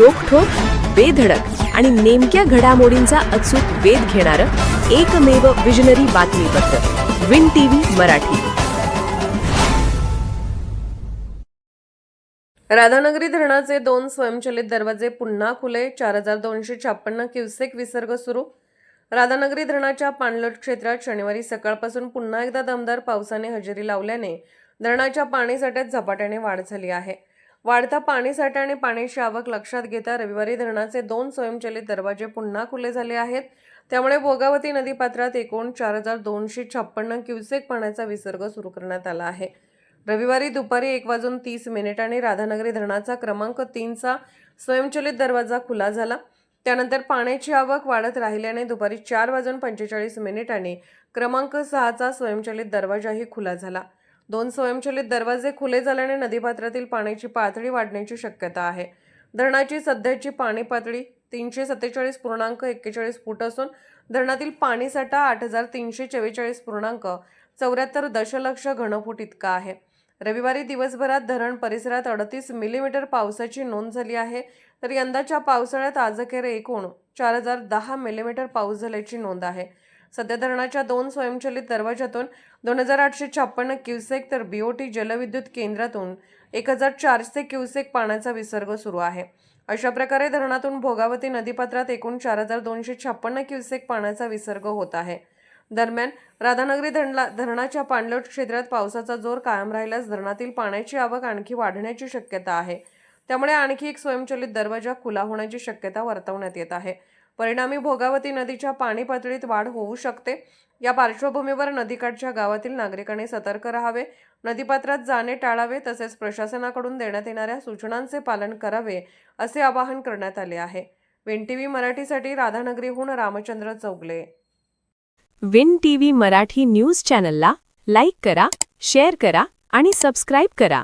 रोखठोक, बेधडक आणि नेमक्या घडामोडींचा अचूक वेध घेणारं एकमेव विजनरी बातमीपत्र विन टीव्ही मराठी. राधानगरी धरणाचे 2 स्वयंचलित दरवाजे पुन्हा खुले. 4256 क्युसेक विसर्ग सुरू. राधानगरी धरणाच्या पाणलोट क्षेत्रात शनिवारी सकाळपासून पुन्हा एकदा दमदार पावसाने हजेरी लावल्याने धरणाच्या पाणीसाठ्यात झपाट्याने वाढ झाली आहे. वाढता पाणीसाठा आणि पाण्याची आवक लक्षात घेता रविवारी धरणाचे 2 स्वयंचलित दरवाजे पुन्हा खुले झाले आहेत. त्यामुळे भोगावती नदीपात्रात एकूण 4256 क्युसेक पाण्याचा विसर्ग सुरू करण्यात आला आहे. रविवारी दुपारी 1:30 राधानगरी धरणाचा क्रमांक 3चा स्वयंचलित दरवाजा खुला झाला. त्यानंतर पाण्याची आवक वाढत राहिल्याने दुपारी 4:45 क्रमांक 6चा स्वयंचलित दरवाजाही खुला झाला. 2 स्वयंचलित दरवाजे खुले झाल्याने नदीपात्रातील पाण्याची पातळी वाढण्याची शक्यता आहे. धरणाची सध्याची पाणी पातळी 347.41 फूट असून धरणातील पाणीसाठा 8344.74 दशलक्ष घनफूट इतका आहे. रविवारी दिवसभरात धरण परिसरात 38 मिलीमीटर पावसाची नोंद झाली आहे. तर यंदाच्या पावसाळ्यात आजअखेर एकूण 4010 मिलीमीटर पाऊस झाल्याची नोंद आहे. सध्या धरणाच्या 2 स्वयंचलित दरवाजातून 2856 क्युसेक तर बीओटी जलविद्युत केंद्रातून 1400 क्युसेक पाण्याचा विसर्ग सुरू आहे. अशा प्रकारे धरणातून भोगावती नदीपात्रात एकूण 4256 क्युसेक पाण्याचा विसर्ग होत आहे. दरम्यान राधानगरी धरणाच्या पाणलोट क्षेत्रात पावसाचा जोर कायम राहिल्यास धरणातील पाण्याची आवक आणखी वाढण्याची शक्यता आहे. त्यामुळे आणखी एक स्वयंचलित दरवाजा खुला होण्याची शक्यता वर्तवण्यात येत आहे. परिणामी भोगावती नदीच्या पाणी पातळीत वाढ होऊ शकते. या पार्श्वभूमीवर नदीकाठच्या गावातील नागरिकांनी सतर्क राहावे, नदीपात्रात जाणे टाळावे, तसेच प्रशासनाकडून देण्यात येणाऱ्या सूचनांचे पालन करावे असे आवाहन करण्यात आले आहे. विन टीव्ही मराठीसाठी राधानगरीहून Ramchandra Chougule. Win TV Marathi news चॅनलला लाईक करा, शेअर करा आणि सबस्क्राईब करा.